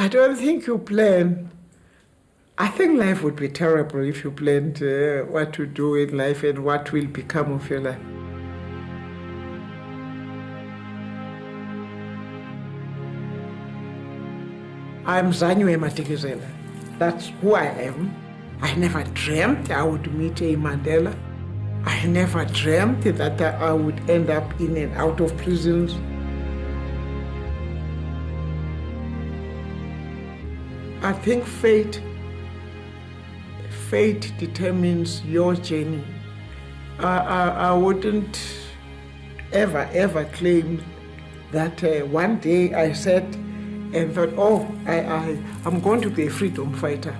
I don't think you plan. I think life would be terrible if you planned what to do in life and what will become of your life. I'm Madikizela. That's who I am. I never dreamt I would meet a Mandela. I never dreamt that I would end up in and out of prisons. I think fate determines your journey. I wouldn't ever claim that one day I sat and thought, oh, I'm going to be a freedom fighter.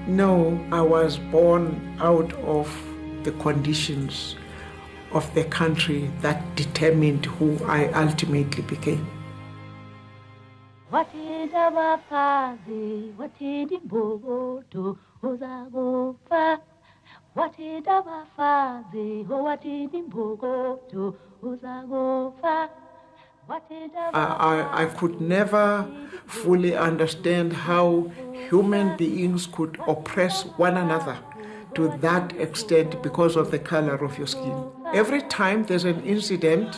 No, I was born out of the conditions of the country that determined who I ultimately became. What is our father? What is the bogo? Uzagofa? What is our father? What is the bogo? Uzagofa? I could never fully understand how human beings could oppress one another to that extent because of the color of your skin. Every time there's an incident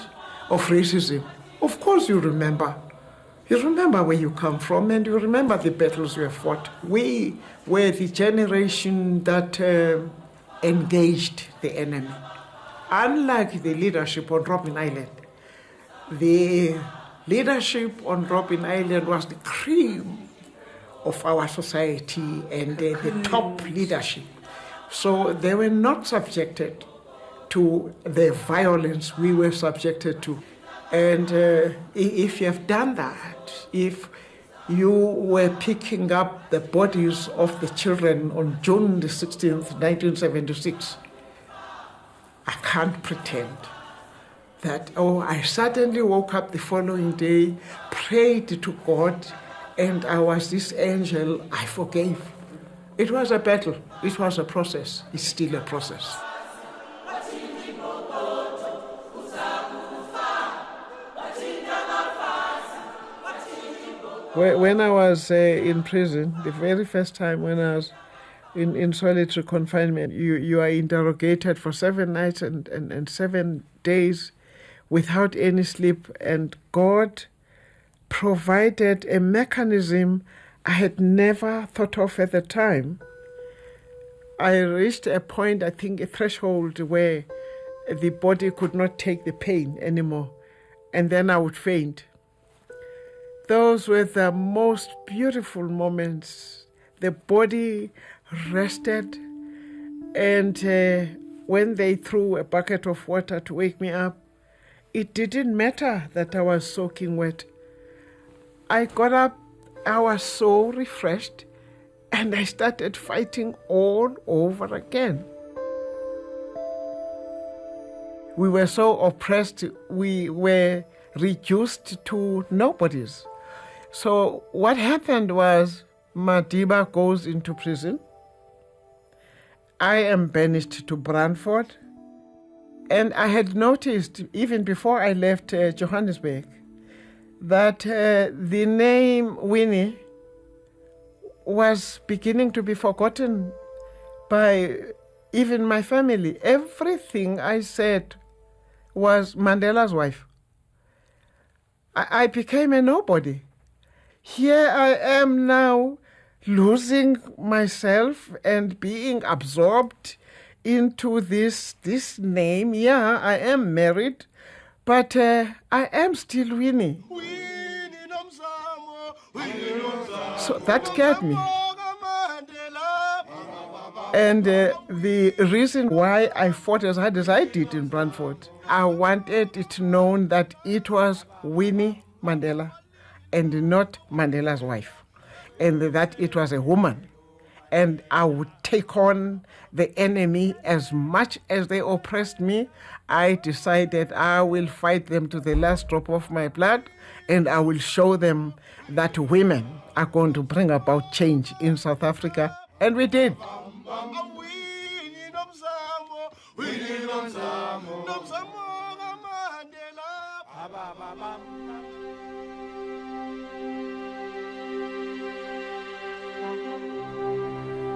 of racism, of course you remember. You remember where you come from and you remember the battles you have fought. We were the generation that engaged the enemy. Unlike the leadership on Robben Island, the leadership on Robben Island was the cream of our society and the top leadership. So they were not subjected to the violence we were subjected to. And if you have done that, if you were picking up the bodies of the children on June the 16th, 1976, I can't pretend that, oh, I suddenly woke up the following day, prayed to God, and I was this angel I forgave. It was a battle. It was a process. It's still a process. When I was in prison, the very first time when I was in solitary confinement, you are interrogated for 7 nights and 7 days without any sleep, and God provided a mechanism I had never thought of at the time. I reached a point, I think a threshold, where the body could not take the pain anymore, and then I would faint. Those were the most beautiful moments. The body rested, and when they threw a bucket of water to wake me up, it didn't matter that I was soaking wet. I got up, I was so refreshed, and I started fighting all over again. We were so oppressed, we were reduced to nobodies. So what happened was Madiba goes into prison. I am banished to Brantford. And I had noticed, even before I left Johannesburg, that the name Winnie was beginning to be forgotten by even my family. Everything I said was Mandela's wife. I became a nobody. Here I am now, losing myself and being absorbed into this name. Yeah, I am married, but I am still Winnie. So that scared me. And the reason why I fought as hard as I did in Brantford, I wanted it known that it was Winnie Mandela and not Mandela's wife, and that it was a woman. And I would take on the enemy as much as they oppressed me. I decided I will fight them to the last drop of my blood, and I will show them that women are going to bring about change in South Africa. And we did.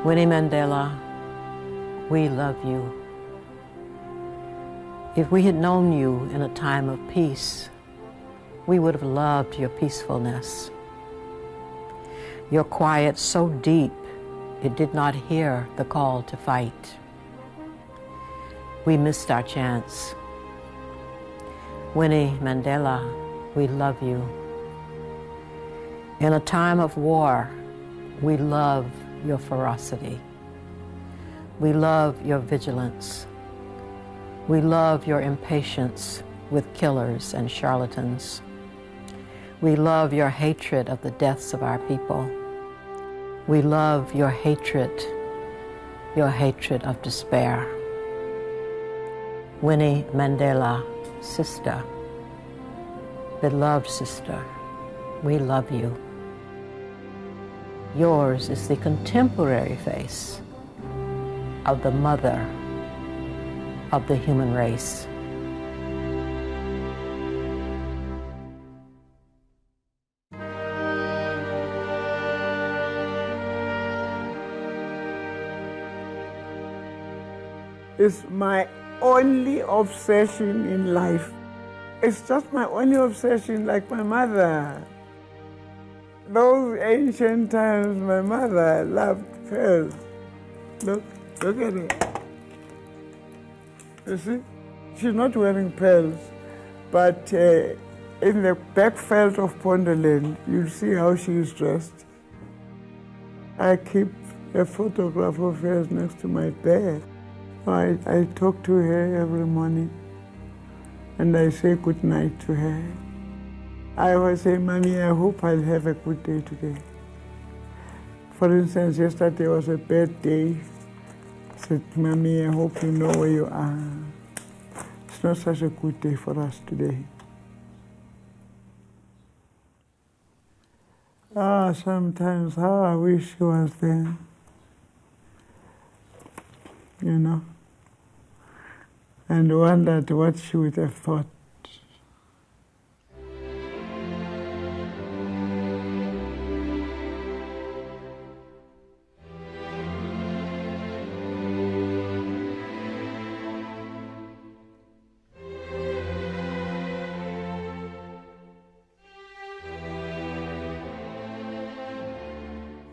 Winnie Mandela, we love you. If we had known you in a time of peace, we would have loved your peacefulness. Your quiet so deep, it did not hear the call to fight. We missed our chance. Winnie Mandela, we love you. In a time of war, we love your ferocity. We love your vigilance. We love your impatience with killers and charlatans. We love your hatred of the deaths of our people. We love your hatred of despair. Winnie Mandela, sister, beloved sister, we love you. Yours is the contemporary face of the mother of the human race. It's my only obsession in life. It's just my only obsession, like my mother. Those ancient times, my mother loved pearls. Look at it. You see? She's not wearing pearls, but in the backveld of Ponderland, you'll see how she is dressed. I keep a photograph of hers next to my bed. I talk to her every morning, and I say good night to her. I always say, Mommy, I hope I'll have a good day today. For instance, yesterday was a bad day. I said, Mommy, I hope you know where you are. It's not such a good day for us today. Sometimes how I wish she was there. You know, and wondered what she would have thought.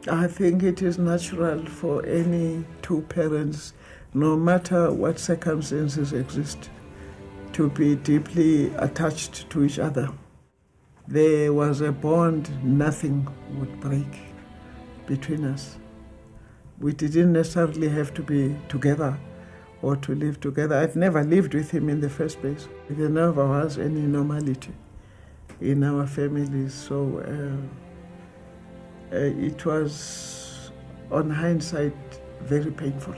I think it is natural for any two parents, no matter what circumstances exist, to be deeply attached to each other. There was a bond nothing would break between us. We didn't necessarily have to be together or to live together. I've never lived with him in the first place. There never was any normality in our families, so it was, on hindsight, very painful.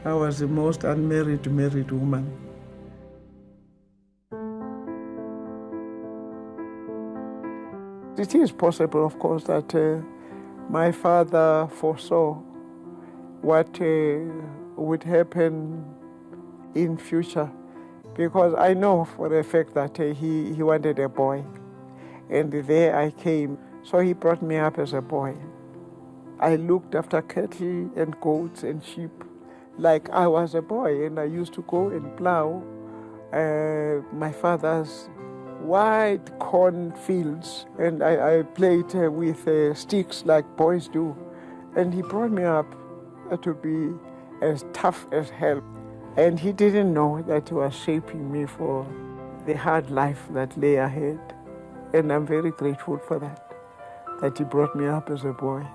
I was the most unmarried married woman. It is possible, of course, that my father foresaw what would happen in future, because I know for a fact that he wanted a boy, and there I came. So he brought me up as a boy. I looked after cattle and goats and sheep like I was a boy, and I used to go and plow my father's wide corn fields, and I played with sticks like boys do. And he brought me up to be as tough as hell. And he didn't know that he was shaping me for the hard life that lay ahead. And I'm very grateful for that he brought me up as a boy.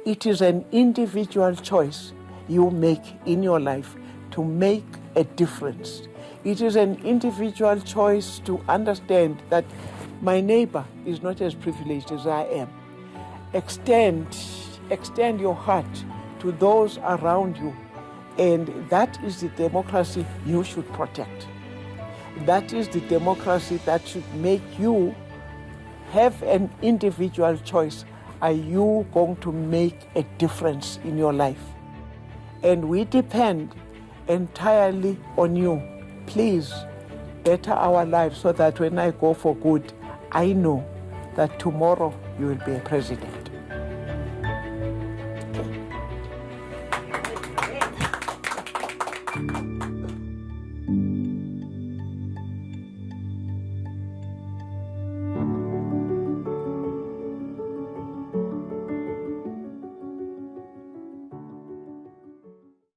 It is an individual choice you make in your life to make a difference. It is an individual choice to understand that my neighbor is not as privileged as I am. Extend your heart to those around you, and that is the democracy you should protect. That is the democracy that should make you have an individual choice. Are you going to make a difference in your life? And we depend entirely on you. Please better our lives so that when I go for good, I know that tomorrow you will be a president.